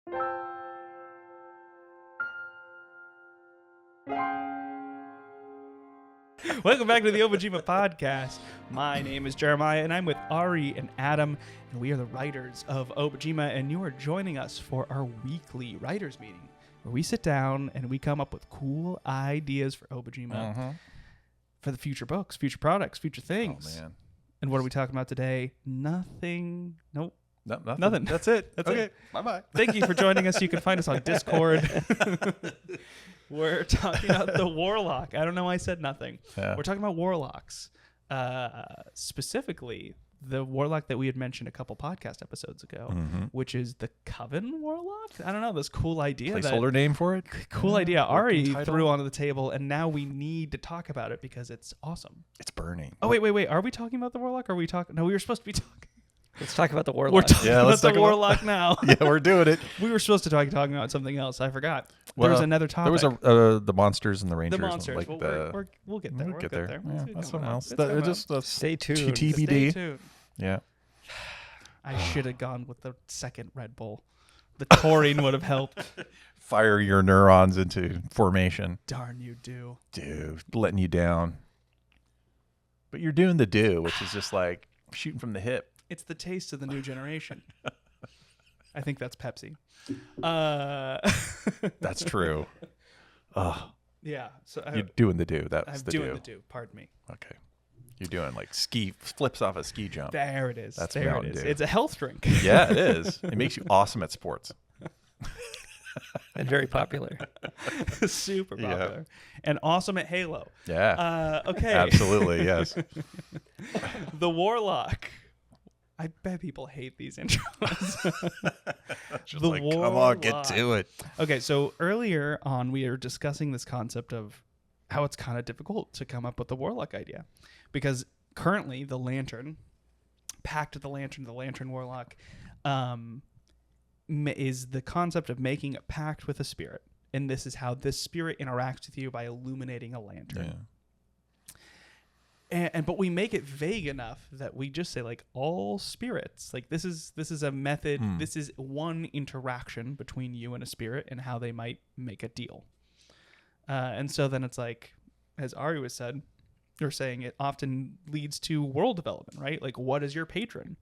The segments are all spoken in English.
Welcome back to the Obojima Podcast. My name is Jeremiah, and I'm with Ari and Adam, and we are the writers of Obojima, and you are joining us for our weekly writers meeting, where we sit down and we come up with cool ideas for Obojima, for the future books, future products, future things. Oh, man. And what are we talking about today? Nothing. Nope. No, nothing. That's it. That's okay. Bye-bye. Thank you for joining us. You can find us on Discord. We're talking about the warlock. I don't know why I said nothing. Yeah. We're talking about warlocks. Specifically, the warlock that we had mentioned a couple podcast episodes ago, which is the Coven warlock. I don't know, this cool idea. Placeholder name for it? Cool idea. Ari threw onto the table, and now we need to talk about it because it's awesome. It's burning. Oh, wait. Are we talking about the warlock? Or are we talking? No, we were supposed to be talking. Let's talk about the warlock. We're talking about the warlock now. Yeah, we're doing it. We were supposed to talking about something else. I forgot. Well, there was another topic. There was the monsters and the rangers. The monsters. Like we'll get there. We'll get there. Yeah, that's something else. Just stay tuned. TBD. Stay tuned. Yeah. I should have gone with the second Red Bull. The taurine would have helped. Fire your neurons into formation. Darn you do. Dude, letting you down. But you're doing the do, which is just like shooting from the hip. It's the taste of the new generation. I think that's Pepsi. That's true. Yeah. So you're doing the do. That's I'm the doing do. the do. Pardon me. Okay. You're doing like flips off a ski jump. There it is. That's there Mountain it is. Dew. It's a health drink. Yeah, it is. It makes you awesome at sports. And very popular. Super popular. Yeah. And awesome at Halo. Yeah. Okay. Absolutely, yes. The warlock. I bet people hate these intros. Just the like, warlock. Come on, get to it. Okay, so earlier on, we were discussing this concept of how it's kind of difficult to come up with the warlock idea. Because currently, the lantern, Pact of the Lantern warlock, is the concept of making a pact with a spirit. And this is how this spirit interacts with you by illuminating a lantern. Yeah. But we make it vague enough that we just say like all spirits. Like this is a method. This is one interaction between you and a spirit and how they might make a deal. And so then it's like, as Ari was saying, it often leads to world development, right? Like what is your patron?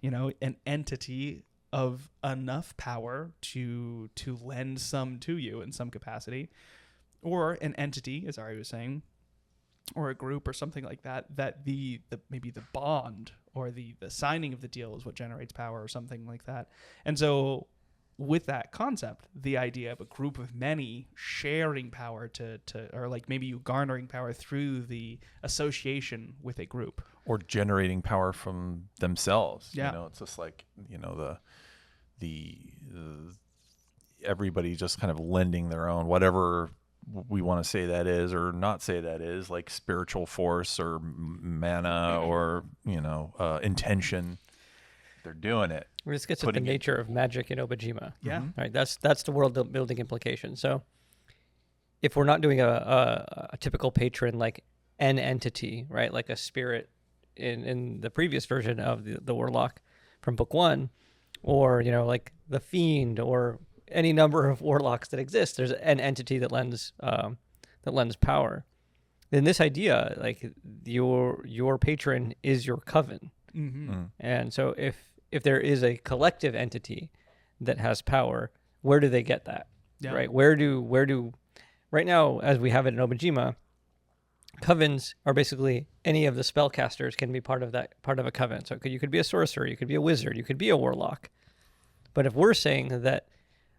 You know, an entity of enough power to lend some to you in some capacity, or an entity, as Ari was saying, or a group or something like that the maybe the bond or the signing of the deal is what generates power or something like that. And so with that concept, the idea of a group of many sharing power to or like maybe you garnering power through the association with a group. Or generating power from themselves. Yeah. You know, it's just like, you know, the everybody just kind of lending their own, whatever we want to say that is or not say that is, like spiritual force or mana or, you know, intention. They're doing it. This gets at the nature of magic in Obojima. Yeah. Right. That's the world building implication. So if we're not doing a typical patron like an entity, right, like a spirit in the previous version of the warlock from book 1, or, you know, like the fiend or any number of warlocks that exist, there's an entity that lends power. Then this idea, like your patron is your coven, and so if there is a collective entity that has power, where do they get that? Yeah. Right? Where do right now, as we have it in Obojima, covens are basically any of the spellcasters can be part of a coven. So you could be a sorcerer, you could be a wizard, you could be a warlock. But if we're saying that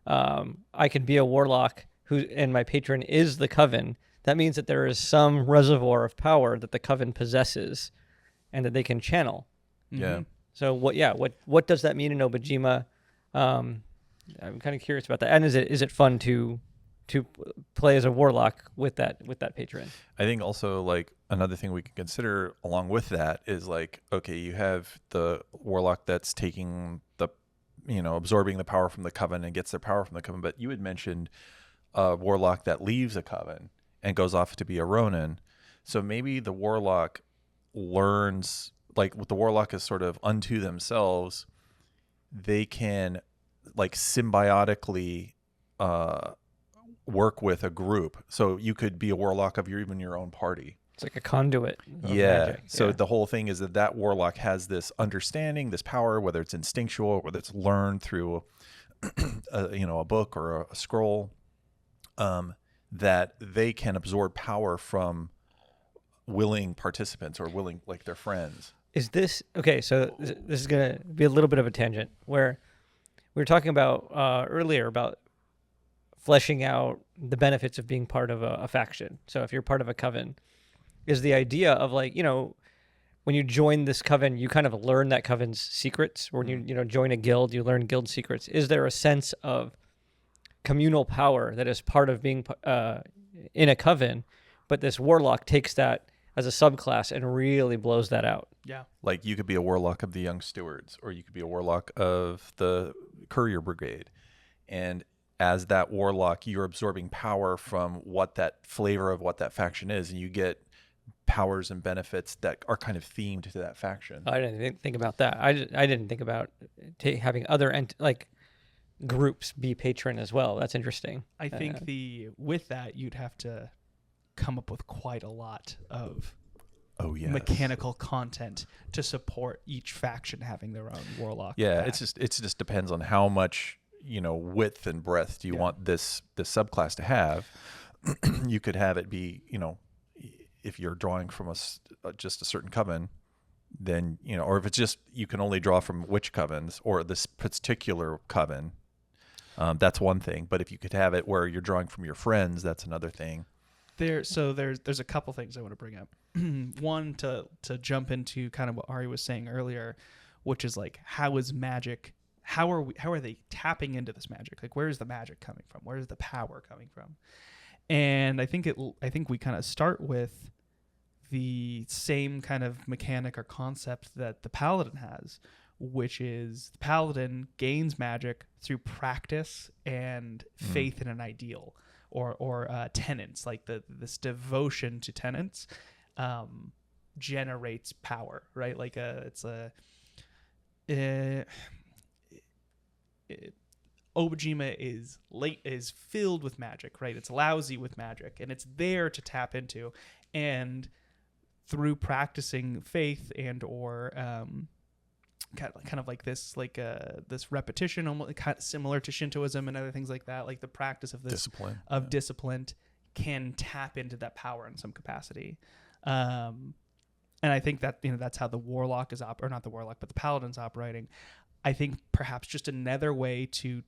I can be a warlock and my patron is the coven, that means that there is some reservoir of power that the coven possesses and that they can channel. Yeah. So what does that mean in Obojima? I'm kind of curious about that. And is it fun to play as a warlock with that patron? I think also like another thing we can consider along with that is like, okay, you have the warlock that's taking absorbing the power from the coven and gets their power from the coven. But you had mentioned a warlock that leaves a coven and goes off to be a Ronin. So maybe the warlock learns, like what the warlock is sort of unto themselves, they can like symbiotically work with a group. So you could be a warlock of even your own party. It's like a conduit of Yeah. magic. So the whole thing is that warlock has this understanding, this power, whether it's instinctual, whether it's learned through a book or a scroll, that they can absorb power from willing participants or willing, like, their friends. Is this okay? So this is gonna be a little bit of a tangent where we were talking about earlier about fleshing out the benefits of being part of a faction. So if you're part of a coven, is the idea of, like, when you join this coven, you kind of learn that coven's secrets. Or when you join a guild, you learn guild secrets. Is there a sense of communal power that is part of being in a coven, but this warlock takes that as a subclass and really blows that out? Yeah. Like, you could be a warlock of the Young Stewards, or you could be a warlock of the Courier Brigade. And as that warlock, you're absorbing power from what that flavor of what that faction is, and you get powers and benefits that are kind of themed to that faction. I didn't think about that. I didn't think about having other groups be patron as well. That's interesting. I think with that, you'd have to come up with quite a lot of mechanical content to support each faction having their own warlock. Yeah, pack. it just depends on how much width and breadth do you want this subclass to have. You could have it be, if you're drawing from just a certain coven, then or if it's just you can only draw from which covens or this particular coven, that's one thing. But if you could have it where you're drawing from your friends, that's another thing. There's a couple things I want to bring up. One, to jump into kind of what Ari was saying earlier, which is like, how is magic? How are they tapping into this magic? Like, where is the magic coming from? Where is the power coming from? And I think we kind of start with the same kind of mechanic or concept that the paladin has, which is the paladin gains magic through practice and faith in an ideal or tenets, like this devotion to tenets generates power, right? Like Obojima is filled with magic, right? It's lousy with magic, and it's there to tap into, and through practicing faith and or kind of like this repetition, almost kind of similar to Shintoism and other things like that, like the practice of this discipline can tap into that power in some capacity. And I think that that's how the warlock is or not the warlock, but the paladin's operating. I think perhaps just another way to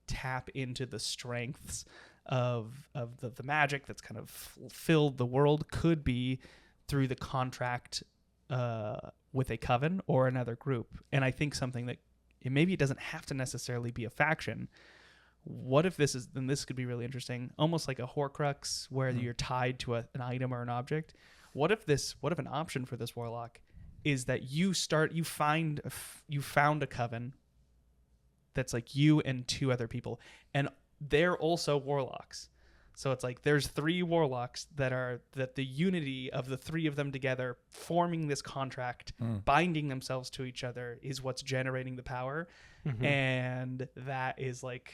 tap into the strengths of the magic that's kind of filled the world could be through the contract with a coven or another group. And I think something that maybe it doesn't have to necessarily be a faction. What if this could be really interesting, almost like a Horcrux where you're tied to an item or an object. What if an option for this warlock is that you found a coven that's like you and two other people, and they're also warlocks. So it's like there's three warlocks that the unity of the three of them together forming this contract, binding themselves to each other is what's generating the power. Mm-hmm. And that is like,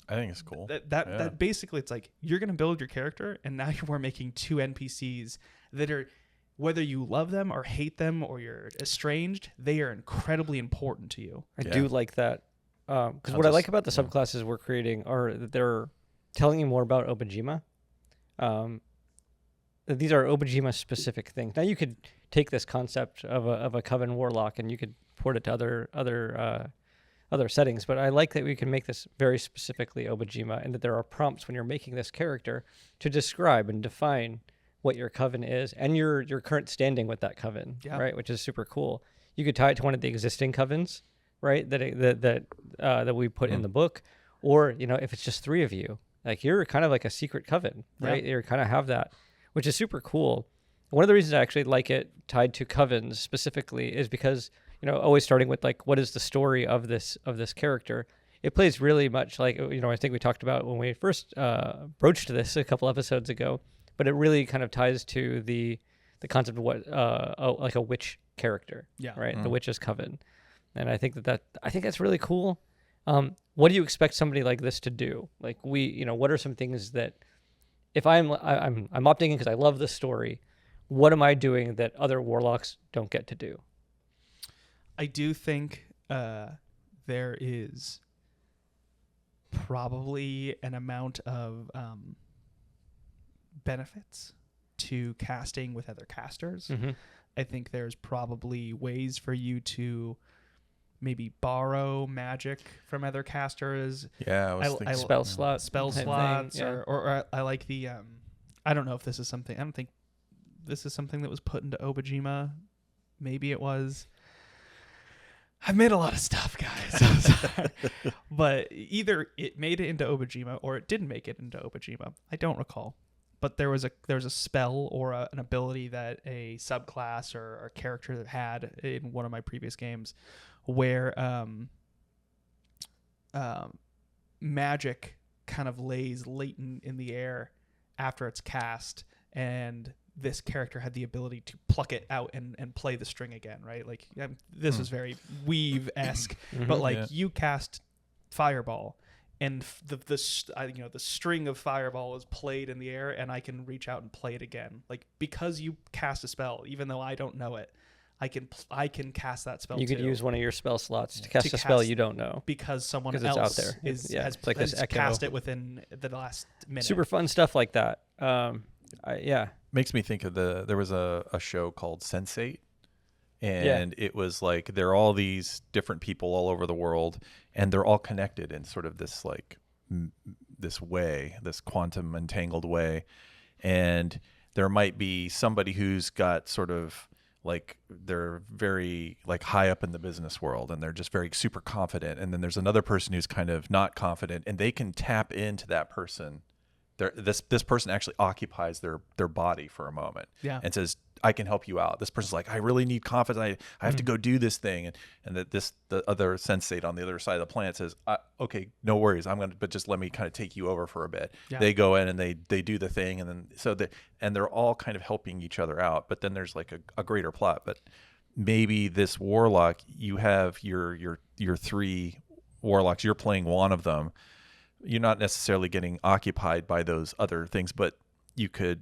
I think it's cool. That basically it's like you're going to build your character, and now you're making two NPCs that are, whether you love them or hate them or you're estranged, they are incredibly important to you. I do like that. Because what I like about the subclasses we're creating are that they're telling you more about Obojima. These are Obojima specific things. Now you could take this concept of a coven warlock and you could port it to other settings, but I like that we can make this very specifically Obojima, and that there are prompts when you're making this character to describe and define what your coven is and your current standing with that coven, right? Which is super cool. You could tie it to one of the existing covens, right? That we put in the book, or if it's just three of you, like you're kind of like a secret coven, right? You kind of have that, which is super cool. One of the reasons I actually like it tied to covens specifically is because always starting with like, what is the story of this character? It plays really much like I think we talked about when we first broached this a couple episodes ago. But it really kind of ties to the concept of what like a witch character, right? The witch's coven, and I think that's really cool. One what do you expect somebody like this to do? Like what are some things that if I'm opting in because I love this story, what am I doing that other warlocks don't get to do? I do think there is probably an amount of benefits to casting with other casters. Mm-hmm. I think there's probably ways for you to maybe borrow magic from other casters. Yeah, I was thinking spell slots, thing, yeah. or I like the I don't know if this is something. I don't think this is something that was put into Obojima. Maybe it was. I've made a lot of stuff, guys. But either it made it into Obojima or it didn't make it into Obojima. I don't recall. But there was a spell or an ability that a subclass or a character had in one of my previous games where magic kind of lays latent in the air after it's cast, and this character had the ability to pluck it out and play the string again, right? Like this is very Weave-esque, but like you cast Fireball, and the string of Fireball is played in the air, and I can reach out and play it again. Like because you cast a spell, even though I don't know it, I can cast that spell. You could use one of your spell slots to cast a spell you don't know because someone else out there. has cast it within the last minute. Super fun stuff like that. Makes me think of there was a show called Sense8, and it was like there are all these different people all over the world, and they're all connected in sort of this like this quantum entangled way, and there might be somebody who's got sort of like they're very like high up in the business world and they're just very super confident, and then there's another person who's kind of not confident, and they can tap into that person. This person actually occupies their body for a moment and says, I can help you out. This person's like, I really need confidence. I have to go do this thing. And the other sensate on the other side of the planet says, okay, no worries. But just let me kind of take you over for a bit. Yeah. They go in and they do the thing. And then they're all kind of helping each other out. But then there's like a greater plot. But maybe this warlock, you have your 3 warlocks, you're playing one of them. You're not necessarily getting occupied by those other things, but you could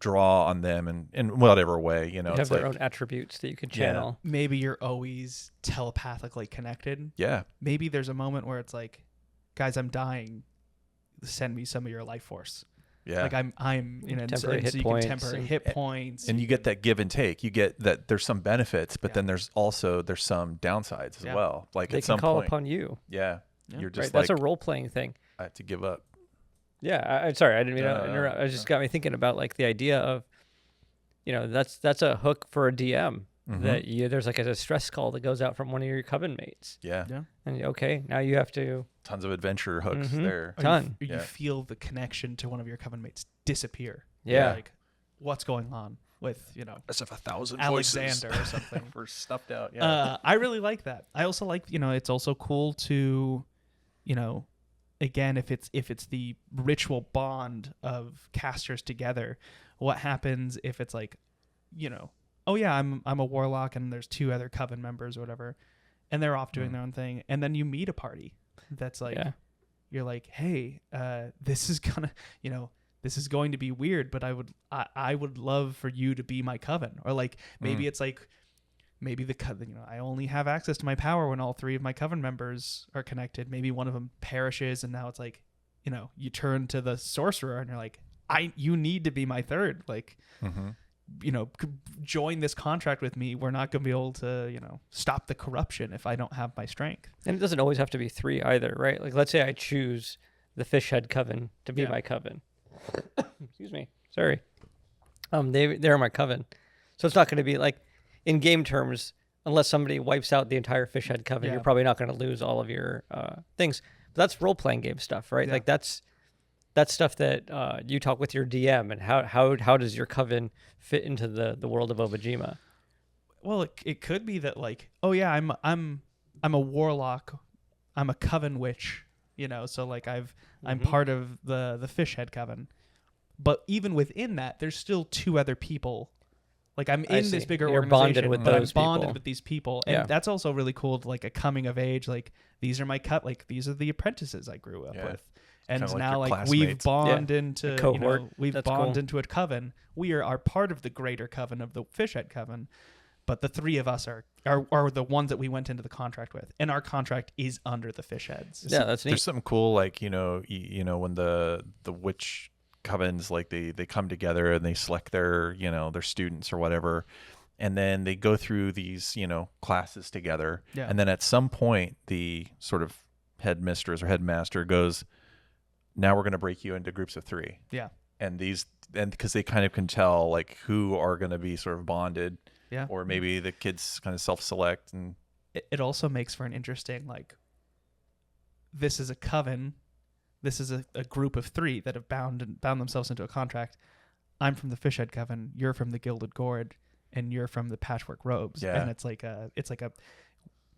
draw on them in whatever way, you have their own attributes that you could channel. Yeah. Maybe you're always telepathically connected. Yeah. Maybe there's a moment where it's like, guys, I'm dying. Send me some of your life force. Yeah. Like I'm temporary hit points. Temporary hit points. And you get that give and take. You get that there's some benefits, but then there's some downsides as well. Like they at some can call point, upon you. Yeah. You're just that's a role playing thing. I have to give up. Yeah, I'm sorry, I didn't mean to interrupt. It just got me thinking about like the idea of, that's a hook for a DM that there's like a distress call that goes out from one of your coven mates. Yeah. And okay, now you have to tons of adventure hooks there. You feel the connection to one of your coven mates disappear. Yeah. Like what's going on with as if 1,000 Alexander or something were stuffed out. Yeah. I really like that. I also like it's also cool to again, if it's the ritual bond of casters together, what happens if it's like, oh yeah, I'm a warlock and there's 2 other coven members or whatever, and they're off doing their own thing, and then you meet a party that's like, you're like, hey, this is going to be weird, but I would love for you to be my coven, or like maybe it's like. Maybe the coven, I only have access to my power when all 3 of my coven members are connected. Maybe one of them perishes, and now it's like, you turn to the sorcerer and you're like, you need to be my third. Like, join this contract with me. We're not going to be able to, stop the corruption if I don't have my strength. And it doesn't always have to be 3 either, right? Like, let's say I choose the Fishhead Coven to be my coven. Excuse me. Sorry. They're my coven. So it's not going to be like, in game terms, unless somebody wipes out the entire Fishhead Coven, you're probably not going to lose all of your things. But that's role-playing game stuff, right? Yeah. Like that's stuff that you talk with your DM, and how does your coven fit into the world of Obojima? Well, it could be that like, oh yeah, I'm a warlock, I'm a coven witch, so like I'm part of the Fishhead Coven, but even within that, there's still 2 other people Like I'm I in this see. bigger You're organization, bonded with but I'm those bonded people. with these people, and Yeah. that's also really cool. Like a coming of age. Like these are these are the apprentices I grew up Yeah. with, and Kinda like now your like we've classmates. bonded into A cohort. we've That's bonded cool. into a coven. We are part of the greater coven of the Fishhead Coven, but the three of us are the ones that we went into the contract with, and our contract is under the Fishheads. Yeah, that's neat. There's something cool, like you know when the witch covens, like they come together and they select their their students or whatever, and then they go through these classes together, Yeah. and then at some point the sort of headmistress or headmaster goes, now we're going to break you into groups of 3. Yeah. And because they kind of can tell like who are going to be sort of bonded, Yeah. or maybe the kids kind of self-select. And It also makes for an interesting, like, this is a coven, this is a group of 3 that have bound themselves into a contract. I'm from the Fishhead Coven, you're from the Gilded Gourd, and you're from the Patchwork Robes. Yeah. And it's like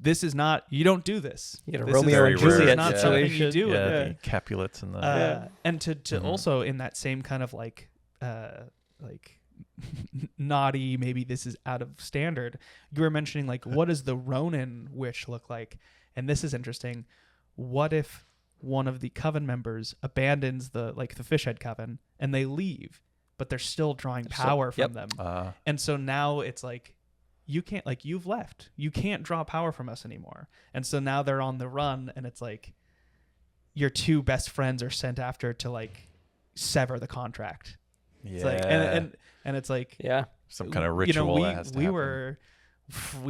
this is not, you don't do this. You get a This Romeo very and rare. Juliet not something you situation. do. yeah, Yeah. the Capulets and the And to Mhm. also in that same kind of like naughty, maybe this is out of standard. You were mentioning like, what does the Ronin witch look like? And this is interesting. What if one of the coven members abandons the Fishhead Coven and they leave, but they're still drawing power from them? And so now it's like, you can't, like, you've left. You can't draw power from us anymore. And so now they're on the run, and it's like your 2 best friends are sent after to like sever the contract. yeah, It's like, and it's like, Yeah. some kind of ritual that has to we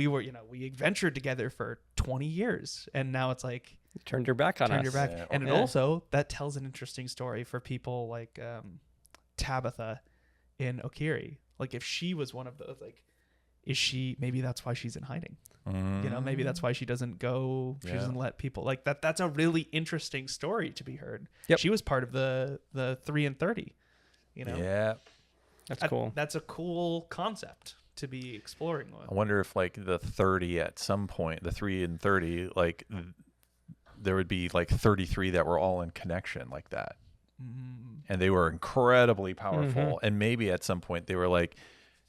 happen. we adventured together for 20 years, and now it's like Turned your back on turn us. your back. Yeah. And it Yeah. also, that tells an interesting story for people like Tabitha in Okiri. Like if she was one of those, like, maybe that's why she's in hiding. Maybe that's why she doesn't go, she Yeah. doesn't let people, like, that's a really interesting story to be heard. Yep. She was part of the 3 and 30, Yeah. That's cool. That's a cool concept to be exploring with. I wonder if like the 30 at some point, the 3 and 30, like there would be like 33 that were all in connection like that. And they were incredibly powerful. And maybe at some point they were like,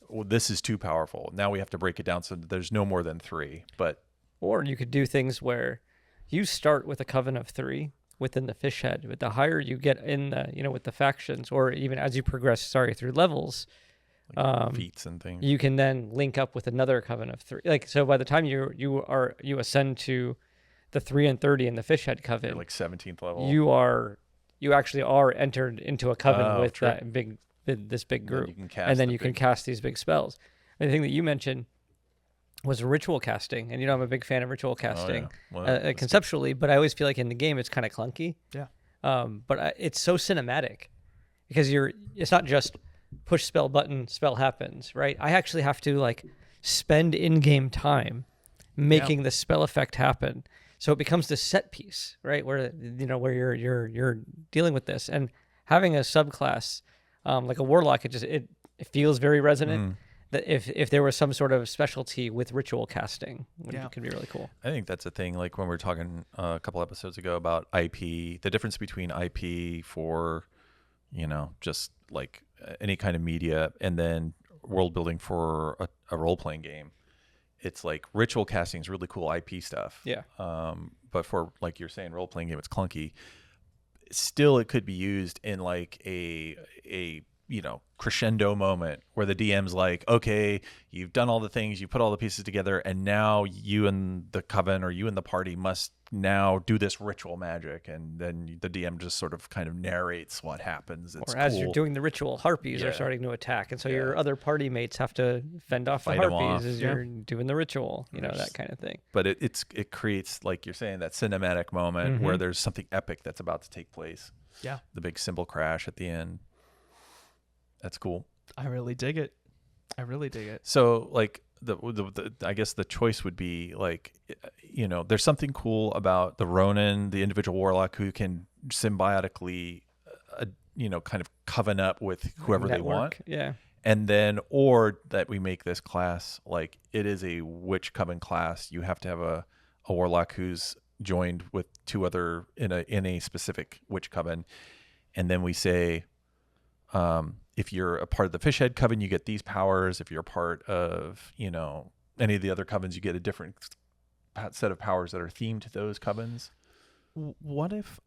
well, this is too powerful. Now we have to break it down so that there's no more than 3. But Or you could do things where you start with a coven of 3 within the Fishhead. But the higher you get in the, with the factions, or even as you progress, through levels, like feats and things. you can then link up with another coven of 3. Like, so by the time you ascend to the 3 and 30 in the Fishhead coven, You're like 17th level. you actually are entered into a coven with true. that this big And then group, you can cast and then the you can big- cast these big spells. And the thing that you mentioned was ritual casting, and I'm a big fan of ritual casting Well, that's good. conceptually, but I always feel like in the game it's kind of clunky. Yeah. But it's so cinematic because it's not just push spell button, spell happens, right? I actually have to like spend in-game time making the spell effect happen. So it becomes this set piece, right? Where you're dealing with this, and having a subclass like a warlock, it feels very resonant. That if there was some sort of specialty with ritual casting, it could be really cool. I think that's a thing. Like when we were talking a couple episodes ago about IP, the difference between IP for, just like any kind of media, and then world building for a role playing game. It's like ritual casting is really cool IP stuff. Yeah. But for, like you're saying, role playing game, it's clunky. Still, it could be used in like a crescendo moment where the DM's like, okay, you've done all the things, you put all the pieces together, and now you and the coven or you and the party must now do this ritual magic, and then the DM just sort of kind of narrates what happens. It's Or as cool. you're doing the ritual, harpies are Yeah. starting to attack, and so Yeah. your other party mates have to fend off Fight the 'em harpies off. as you're doing the ritual, that kind of thing. But it creates, like you're saying, that cinematic moment where Mhm. there's something epic that's about to take place. Yeah. The big cymbal crash at the end. That's cool. I really dig it. So like the I guess the choice would be like, there's something cool about the Ronin, the individual warlock who can symbiotically, kind of coven up with whoever they want. Network, yeah. And then, or that we make this class like it is a witch coven class. You have to have a warlock who's joined with 2 other in a specific witch coven, and then we say, if you're a part of the Fishhead Coven, you get these powers. If you're a part of, any of the other covens, you get a different set of powers that are themed to those covens. What if,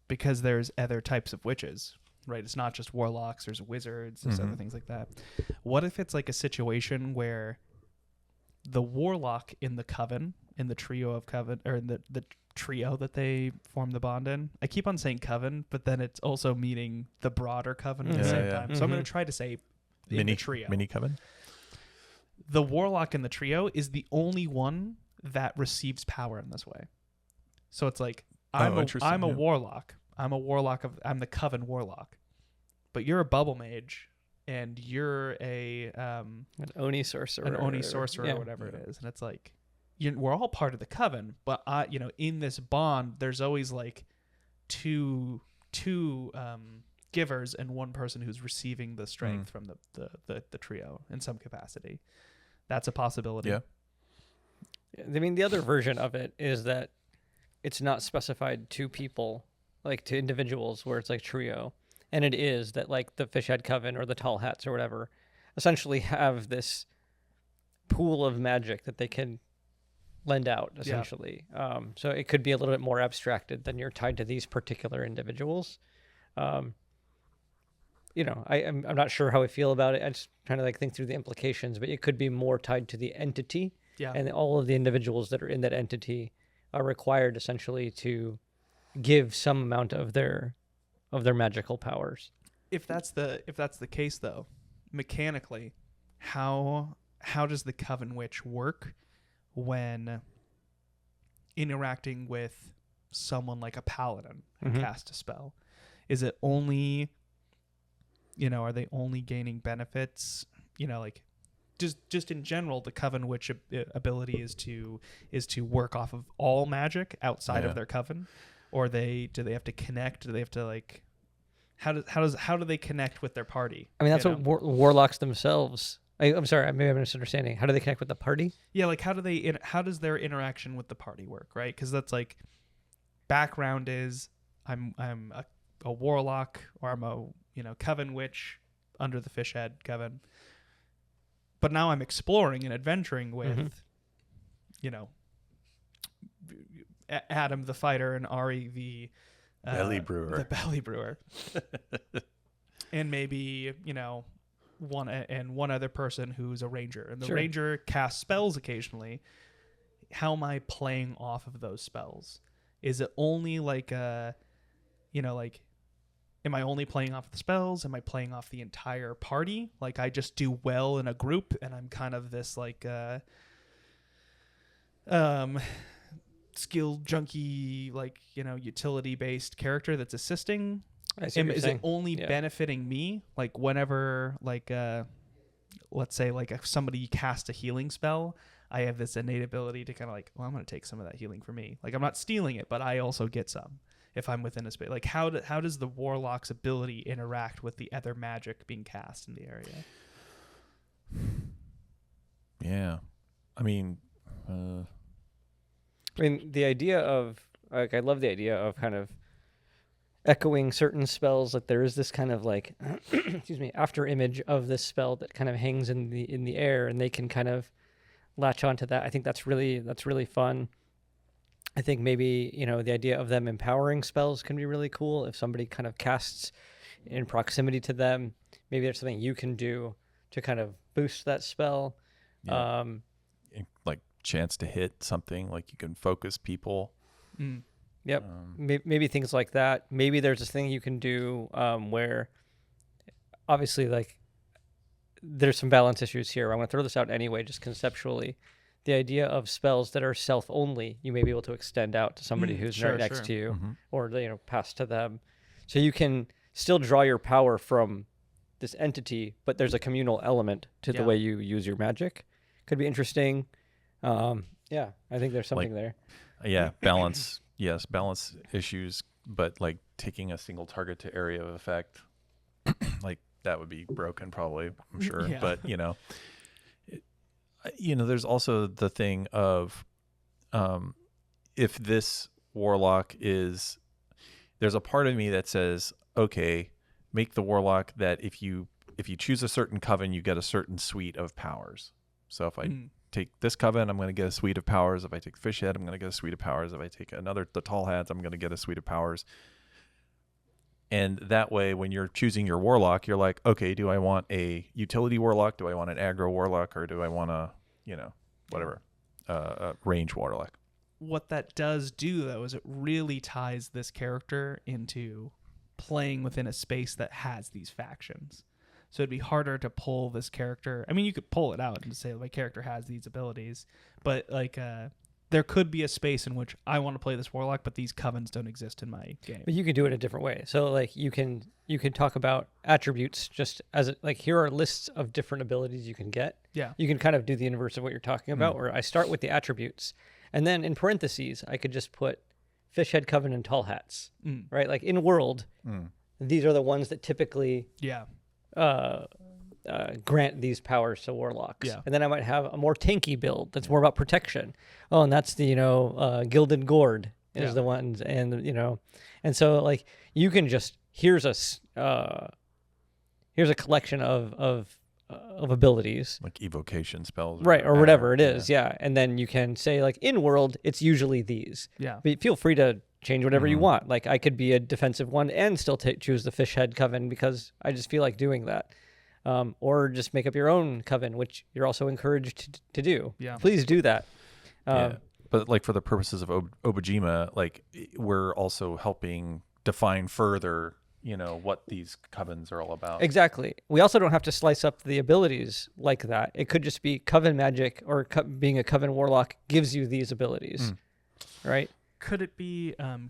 because there's other types of witches, right? It's not just warlocks, there's wizards, there's other things like that. What if it's like a situation where the warlock in the coven, in the trio of coven, or in the trio that they form the bond in, I keep on saying coven, but then it's also meaning the broader coven at the same time. So I'm going to try to say mini trio. Mini coven. The warlock in the trio is the only one that receives power in this way. So it's like, I'm a warlock. I'm the coven warlock. But you're a bubble mage, and you're an Oni sorcerer. Or whatever it is. And it's like, we're all part of the coven, but in this bond, there's always like two givers and one person who's receiving the strength from the trio in some capacity. That's a possibility. Yeah. I mean, the other version of it is that it's not specified to people, like to individuals, where it's like trio. And it is that like the Fishhead Coven or the Tall Hats or whatever essentially have this pool of magic that they can lend out, essentially. So it could be a little bit more abstracted than you're tied to these particular individuals. I'm not sure how I feel about it. I'm just trying to like think through the implications, but it could be more tied to the entity. Yeah. And all of the individuals that are in that entity are required essentially to give some amount of their magical powers. If that's the case, though, mechanically, how does the Coven Witch work when interacting with someone like a paladin and cast a spell? Is it only, are they only gaining benefits? Like, just in general, the Coven Witch ability is to work off of all magic outside of their coven, or do they have to connect? Do they have to like, how do they connect with their party? I mean, that's what warlocks themselves. I'm sorry, maybe I'm misunderstanding. How do they connect with the party? Yeah, like how does their interaction with the party work, right? Because that's like, background is I'm a warlock, or I'm a Coven Witch under the Fishhead Coven. But now I'm exploring and adventuring with, Adam the fighter and Ari the belly brewer. The belly brewer. And maybe, one other person who's a ranger. And the ranger casts spells occasionally. How am I playing off of those spells? Is it only like am I only playing off the spells? Am I playing off the entire party? Like, I just do well in a group, and I'm kind of this like skill junkie, like, utility based character that's assisting. Is it only benefiting me? Like, whenever let's say like if somebody cast a healing spell, I have this innate ability to kind of like, well, I'm going to take some of that healing for me. Like, I'm not stealing it, but I also get some if I'm within a space. Like, how does the warlock's ability interact with the other magic being cast in the area? Yeah. I mean, the idea of, like, I love the idea of kind of echoing certain spells. Like, there is this kind of like, after image of this spell that kind of hangs in the air, and they can kind of latch onto that. I think that's really fun. I think maybe, the idea of them empowering spells can be really cool. If somebody kind of casts in proximity to them, maybe there's something you can do to kind of boost that spell. Yeah. Like chance to hit something, like you can focus people. Yep. Maybe things like that. Maybe there's this thing you can do where obviously, like, there's some balance issues here. I'm going to throw this out anyway, just conceptually. The idea of spells that are self-only, you may be able to extend out to somebody who's right next to you, or pass to them. So you can still draw your power from this entity, but there's a communal element to the way you use your magic. Could be interesting. I think there's something there. Yeah, balance. Yes, balance issues, but like taking a single target to area of effect, like that would be broken probably, I'm sure. Yeah. But there's also the thing of if this warlock there's a part of me that says, okay, make the warlock that if you choose a certain coven, you get a certain suite of powers. So if I take this coven, I'm going to get a suite of powers. If I take fish head, I'm going to get a suite of powers. If I take the tall hats, I'm going to get a suite of powers. And that way, when you're choosing your warlock, you're like, okay, do I want a utility warlock? Do I want an aggro warlock? Or do I want a, whatever, a range warlock? What that does do, though, is it really ties this character into playing within a space that has these factions. So it'd be harder to pull this character. I mean, you could pull it out and say, my character has these abilities. But, there could be a space in which I want to play this warlock, but these covens don't exist in my game. But you can do it a different way. So, you can talk about attributes just as, here are lists of different abilities you can get. Yeah. You can kind of do the inverse of what you're talking about, where I start with the attributes. And then in parentheses, I could just put fish head coven and tall hats, right? Like in world, these are the ones that typically grant these powers to warlocks. Yeah. And then I might have a more tanky build that's more about protection. Oh, and that's the, Gilded Gourd is the ones. And, and so you can just, here's a collection of abilities, like evocation spells, right, or whatever it is, and then you can say in world it's usually these, but feel free to change whatever you want. I could be a defensive one and still choose the fish head coven because I just feel like doing that, or just make up your own coven, which you're also encouraged to do. Please do that. But for the purposes of Obojima, we're also helping define further what these covens are all about. Exactly. We also don't have to slice up the abilities like that. It could just be coven magic, or being a coven warlock gives you these abilities, right? Could it be? What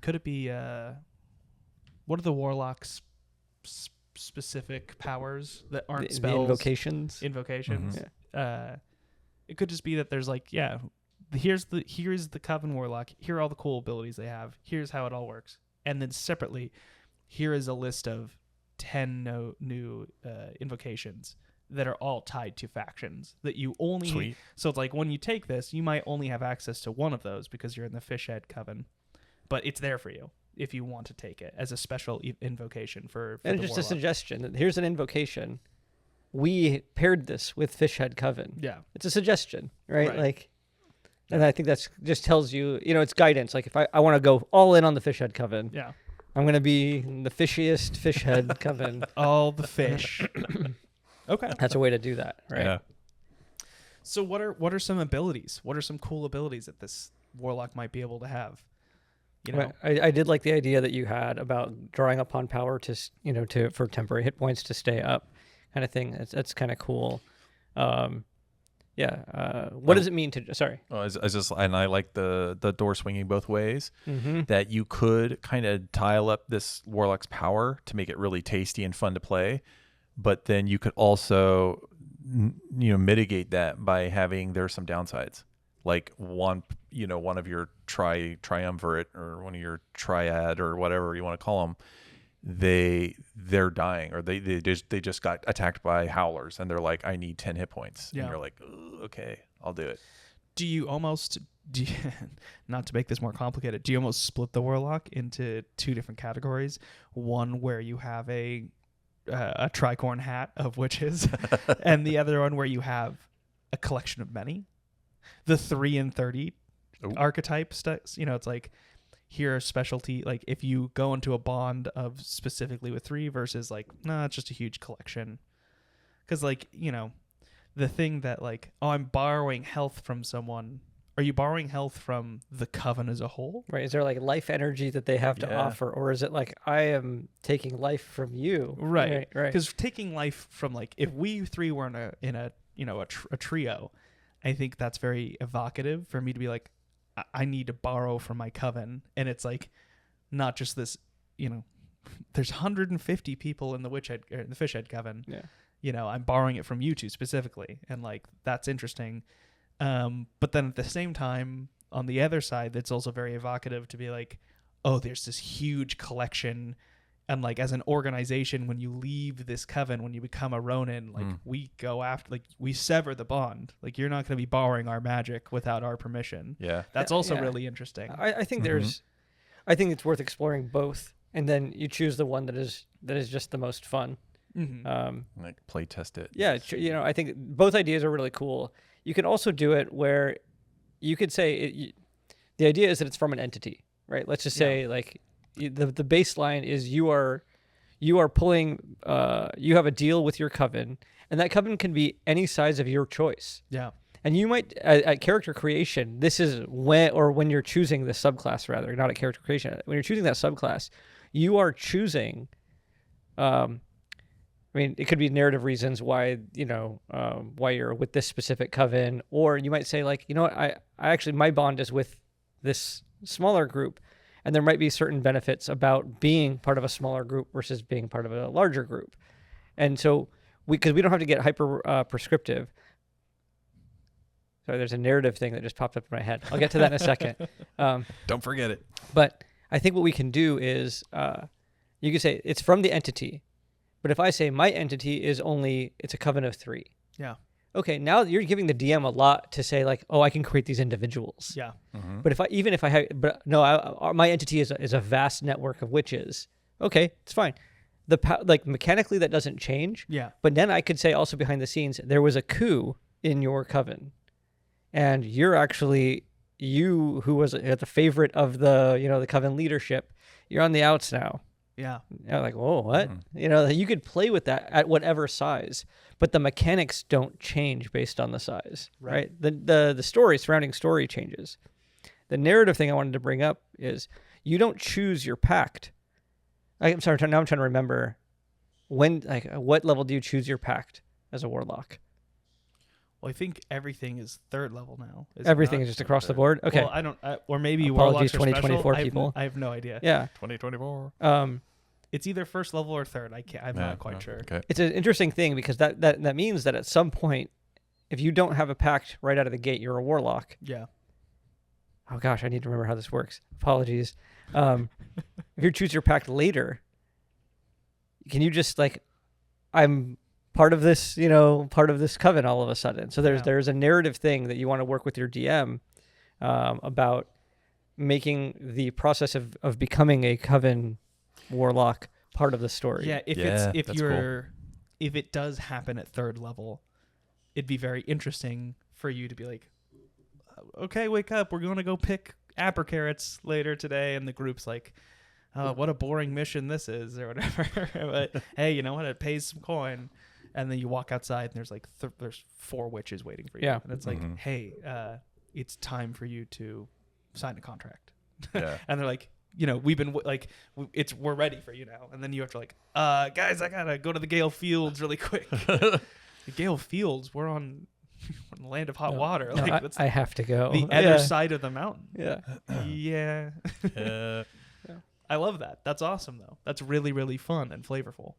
are the warlocks' specific powers that aren't spells? Invocations. Mm-hmm. It could just be that there's here's the coven warlock. Here are all the cool abilities they have. Here's how it all works, and then separately, here is a list of 10 new invocations that are all tied to factions that you only... Sweet. So it's when you take this, you might only have access to one of those because you're in the fish head coven, but it's there for you if you want to take it as a special invocation for and the just warlock. A suggestion. Here's an invocation. We paired this with fish head coven. Yeah. It's a suggestion, right? And I think that's just tells you, it's guidance. If I want to go all in on the fish head coven. Yeah. I'm going to be the fishiest fish head coven. All the fish. Okay. That's a way to do that, right? Yeah. So what are some abilities? What are some cool abilities that this warlock might be able to have? I did like the idea that you had about drawing upon power to for temporary hit points to stay up, kind of thing. That's kind of cool. What does it mean to? Sorry. I like the door swinging both ways. That you could kind of tile up this warlock's power to make it really tasty and fun to play, but then you could also mitigate that by having there's some downsides, like one of your triumvirate or one of your triad or whatever you want to call them. They're dying, or they just got attacked by howlers, and they're like, I need 10 hit points. And you're like, okay, I'll do it. Do you not to make this more complicated, do you almost split the warlock into two different categories? One where you have a tricorn hat of witches, and the other one where you have a collection of many. The 3 and 30 archetype stuff. It's here are specialty, if you go into a bond of specifically with 3 versus it's just a huge collection. Because the thing that I'm borrowing health from someone. Are you borrowing health from the coven as a whole? Right. Is there life energy that they have to offer, or is it I am taking life from you? Right. Because taking life from if we 3 were in a trio, I think that's very evocative for me to be I need to borrow from my coven, and it's not just this, there's 150 people in the fish head coven. Yeah. I'm borrowing it from you two specifically, and that's interesting. But then at the same time, on the other side, that's also very evocative to be there's this huge collection, and as an organization, when you leave this coven, when you become a Ronin, we go after, we sever the bond. You're not going to be borrowing our magic without our permission. Yeah. That's also really interesting. I think I think it's worth exploring both and then you choose the one that is just the most fun. Like play test it. Yeah, I think both ideas are really cool. You can also do it where you could say the idea is that it's from an entity, right? Let's just say like the baseline is you are pulling you have a deal with your coven, and that coven can be any size of your choice. Yeah. And you might at character creation, this is when you're choosing the subclass, rather, not at character creation. When you're choosing that subclass, you are choosing I mean, it could be narrative reasons why, why you're with this specific coven, or you might say like, you know what, I actually, my bond is with this smaller group, and there might be certain benefits about being part of a smaller group versus being part of a larger group. And so because we don't have to get hyper prescriptive. Sorry, there's a narrative thing that just popped up in my head. I'll get to that in a second. Don't forget it. But I think what we can do is you can say it's from the entity. But if I say my entity is it's a coven of 3. Yeah. Okay, now you're giving the DM a lot to say like, oh, I can create these individuals. Yeah. Mm-hmm. But my entity is a vast network of witches. Okay, it's fine. Like mechanically that doesn't change. Yeah. But then I could say also behind the scenes there was a coup in your coven, and you're actually who was the favorite of the coven leadership. You're on the outs now. Yeah. Like, whoa, what? You could play with that at whatever size, but the mechanics don't change based on the size, right? The surrounding story changes. The narrative thing I wanted to bring up is you don't choose your pact. I'm sorry, now I'm trying to remember what level do you choose your pact as a warlock? Well, I think everything is 3rd level now. Everything is just across the board? Okay. Well, I don't, or maybe Apologies, warlocks are 2024 special. people. I have no idea. Yeah. 2024. It's either 1st level or 3rd. I'm not quite sure. Okay. It's an interesting thing because that means that at some point, if you don't have a pact right out of the gate, you're a warlock. Yeah. Oh gosh, I need to remember how this works. Apologies. If you choose your pact later, can you just like, I'm part of this, coven all of a sudden. So there's a narrative thing that you want to work with your DM about making the process of becoming a coven warlock part of the story. Yeah, if it does happen at 3rd level, it'd be very interesting for you to be like, okay, wake up, we're going to go pick apple carrots later today, and the group's like, oh, what a boring mission this is, or whatever. But hey, you know what, it pays some coin. And then you walk outside and there's like there's 4 witches waiting for you. Yeah. And it's like, hey, it's time for you to sign a contract. Yeah. And they're like, we've been we're ready for you now. And then you have to like, guys, I gotta go to the Gale Fields really quick. The Gale Fields, we're on the land of hot water. No, Like I have to go. the other side of the mountain. Yeah. Yeah. I love that. That's awesome though. That's really, really fun and flavorful.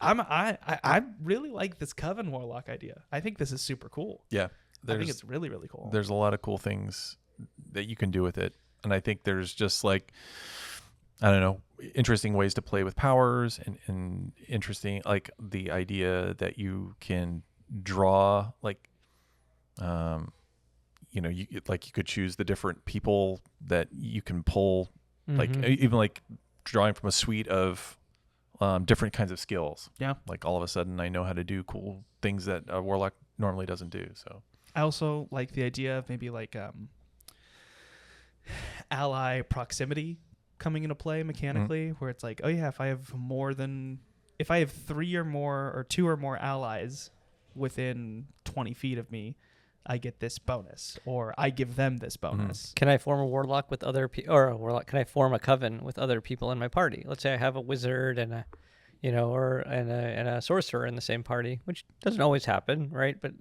I really like this Coven Warlock idea. I think this is super cool. Yeah. I think it's really, really cool. There's a lot of cool things that you can do with it. And I think there's just like, I don't know, interesting ways to play with powers and interesting, like the idea that you can draw, like, you could choose the different people that you can pull, like even like drawing from a suite of different kinds of skills. Yeah. Like all of a sudden I know how to do cool things that a warlock normally doesn't do. So I also like the idea of maybe like ally proximity coming into play mechanically, where it's like, oh yeah, if I have 3 or more or 2 or more allies within 20 feet of me, I get this bonus, or I give them this bonus. Can I form a warlock with other people, or a warlock? Can I form a coven with other people in my party? Let's say I have a wizard and a sorcerer in the same party, which doesn't always happen, right? But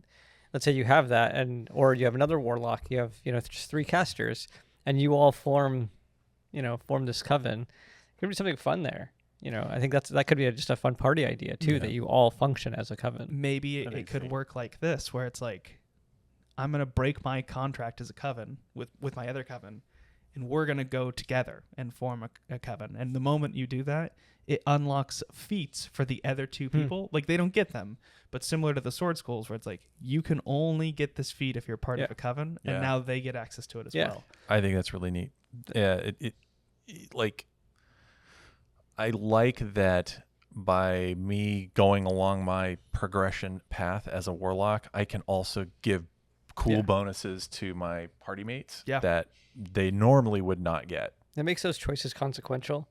let's say you have that, or you have another warlock. You have just 3 casters, and you all form this coven. It could be something fun there. I think that could be just a fun party idea too. Yeah. That you all function as a coven. Maybe it could work like this, where it's like, I'm going to break my contract as a coven with my other coven, and we're going to go together and form a coven. And the moment you do that, it unlocks feats for the other 2 people. Like, they don't get them, but similar to the Sword Schools, where it's like, you can only get this feat if you're part of a coven, and now they get access to it as well. I think that's really neat. Yeah, like I like that by me going along my progression path as a warlock, I can also give cool bonuses to my party mates that they normally would not get. It makes those choices consequential,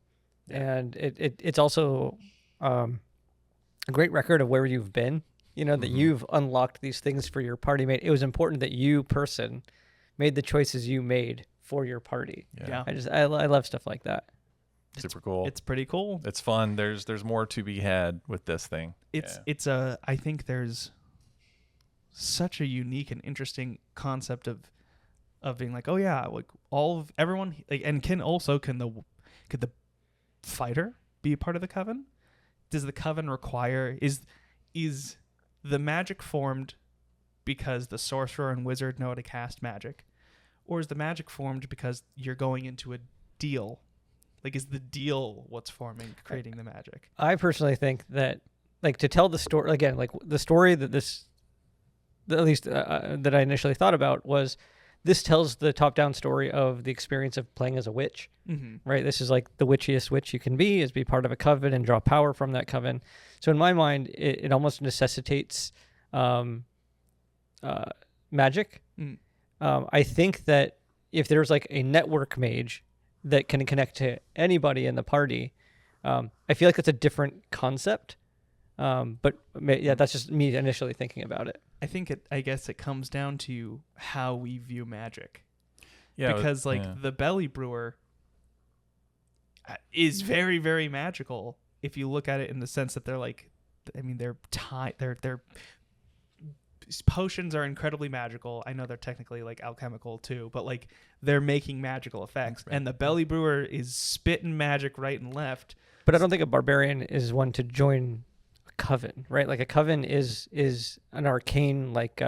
and it's also a great record of where you've been. You know, that you've unlocked these things for your party mate. It was important that you, person, made the choices you made for your party. Yeah. I love stuff like that. Super cool. It's pretty cool. It's fun. There's more to be had with this thing. I think there's such a unique and interesting concept of being like, oh yeah, like all of everyone, like, and could the fighter be a part of the coven? Does the coven require is the magic formed because the sorcerer and wizard know how to cast magic, or is the magic formed because you're going into a deal? Like, is the deal what's creating the magic? I personally think that, like, to tell the story again, like the story that at least that I initially thought about was, this tells the top-down story of the experience of playing as a witch, right? This is like the witchiest witch you can be part of a coven and draw power from that coven. So in my mind, it almost necessitates magic. I think that if there's like a network mage that can connect to anybody in the party, I feel like that's a different concept. But that's just me initially thinking about it. I guess it comes down to how we view magic. Yeah, because the belly brewer is very, very magical if you look at it in the sense that they're like, I mean, their potions are incredibly magical. I know they're technically like alchemical too, but like they're making magical effects. Right. And the belly brewer is spitting magic right and left. But I don't think a barbarian is one to join a coven, right? Like a coven is an arcane like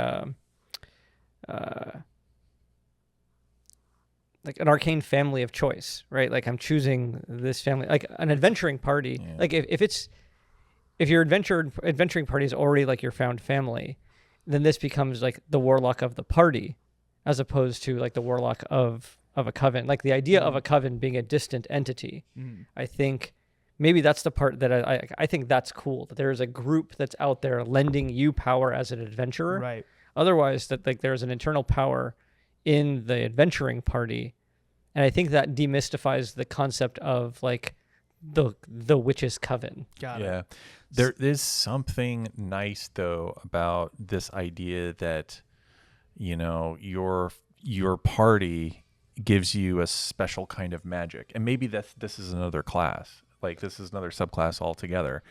an arcane family of choice, right? Like I'm choosing this family, like an adventuring party. Yeah. Like if your adventuring party is already like your found family, then this becomes like the warlock of the party, as opposed to like the warlock of a coven. Like the idea of a coven being a distant entity. I think maybe that's the part that I think that's cool, that there is a group that's out there lending you power as an adventurer. Right. Otherwise, that like there's an internal power in the adventuring party, and I think that demystifies the concept of like the witch's coven. Got it. Yeah. There is something nice though about this idea that, you know, your party gives you a special kind of magic, and maybe this is another class, like this is another subclass altogether.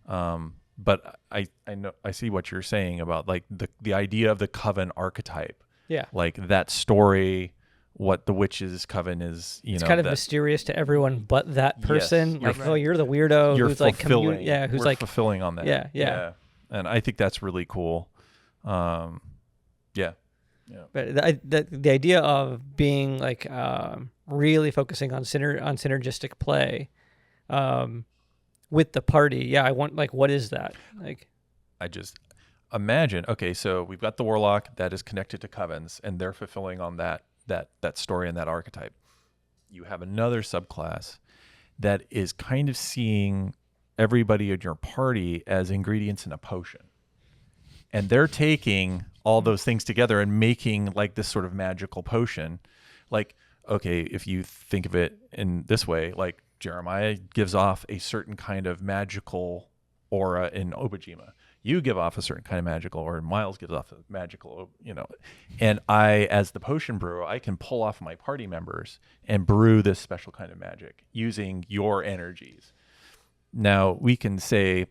But I know I see what you're saying about like the idea of the coven archetype. Yeah. Like that story, what the witch's coven is, it's kind of mysterious to everyone but that person. Yes, like, oh, you're the weirdo you're who's like who's like fulfilling on that. Yeah. And I think that's really cool. Yeah. But the idea of being like really focusing on synergistic play with the party. Yeah, I want, like, what is that? Like, I just imagine, okay, so we've got the warlock that is connected to covens, and they're fulfilling on that story and that archetype. You have another subclass that is kind of seeing everybody in your party as ingredients in a potion. And they're taking all those things together and making like this sort of magical potion. Like, okay, if you think of it in this way, like Jeremiah gives off a certain kind of magical aura in Obojima. You give off a certain kind of magical, or Miles gives off a magical, you know. And I, as the potion brewer, I can pull off my party members and brew this special kind of magic using your energies. Now, we can say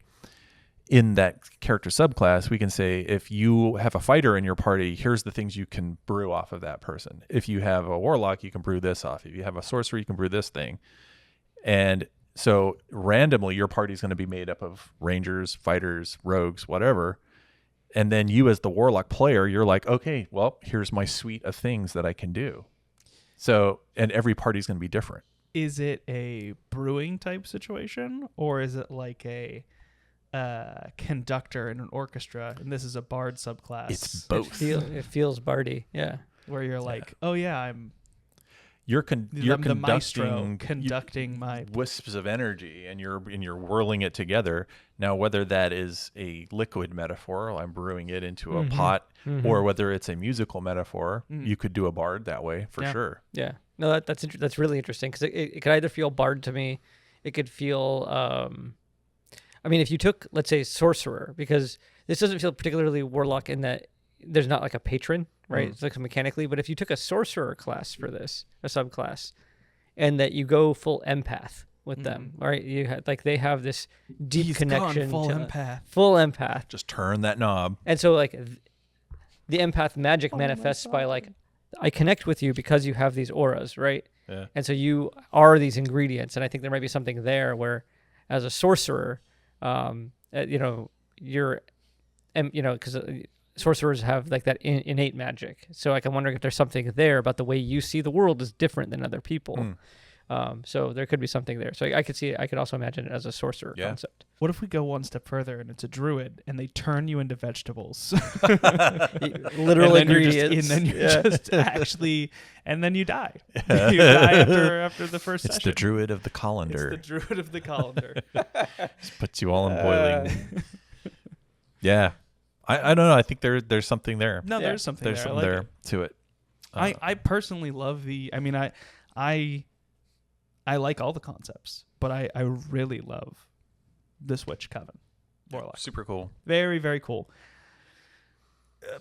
in that character subclass, we can say if you have a fighter in your party, here's the things you can brew off of that person. If you have a warlock, you can brew this off. If you have a sorcerer, you can brew this thing. And so randomly, your party is going to be made up of rangers, fighters, rogues, whatever. And then you as the warlock player, you're like, okay, well, here's my suite of things that I can do. So, and every party is going to be different. Is it a brewing type situation, or is it like a conductor in an orchestra? And this is a bard subclass. It's both. It feels bardy, yeah. Where you're like, oh yeah, you're the maestro conducting my wisps of energy, and you're whirling it together. Now, whether that is a liquid metaphor, I'm brewing it into a pot, or whether it's a musical metaphor, you could do a bard that way for sure. Yeah, no, that's really interesting, because it could either feel bard to me, it could feel. I mean, if you took, let's say, sorcerer, because this doesn't feel particularly warlock in that there's not like a patron, right? It's like mechanically, but if you took a sorcerer class for this, a subclass, and that you go full empath with them, right? You had like they have this deep connection, full empath. Just turn that knob, and so like the empath magic manifests by like I connect with you because you have these auras, right? Yeah. And so you are these ingredients, and I think there might be something there where, as a sorcerer, you're, because sorcerers have like that innate magic. So like I'm wondering if there's something there about the way you see the world is different than other people. So there could be something there. So I could also imagine it as a sorcerer concept. What if we go one step further and it's a druid and they turn you into vegetables? Literal ingredients. And then you're just actually, and then you die. You die after the first it's session. The druid of the colander. It's the druid of the colander. Just puts you all in boiling. Yeah. I don't know. I think there's something there. No, there's something there. There's something there to it. I personally love I like all the concepts, but I really love the Switch Coven warlock. Super cool. Very, very cool.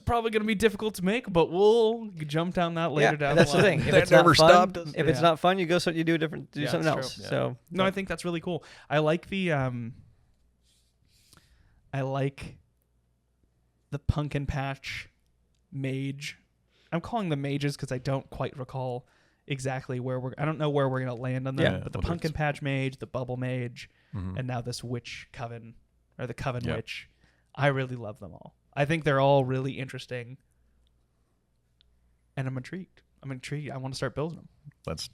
Probably going to be difficult to make, but we'll jump down that later down that's the line. The thing. If it's never not fun, stopped us. If it's not fun, you do something else. Yeah. So no, I think that's really cool. I like the pumpkin patch mage. I'm calling them mages because I don't quite recall exactly I don't know where we're going to land on them, but the pumpkin patch mage, the bubble mage, and now this witch coven, or the coven witch, I really love them all. I think they're all really interesting, and I'm intrigued. I want to start building them. Let's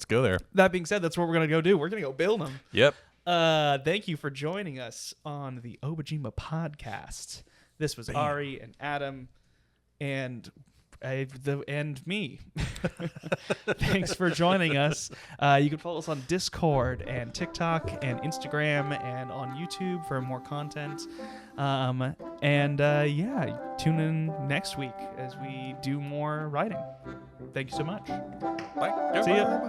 go there. That being said, that's what we're going to go do. We're going to go build them. Yep. Thank you for joining us on the Obojima Podcast. This was Ari and Adam and me. Thanks for joining us. You can follow us on Discord and TikTok and Instagram and on YouTube for more content. Tune in next week as we do more writing. Thank you so much. Bye. See ya.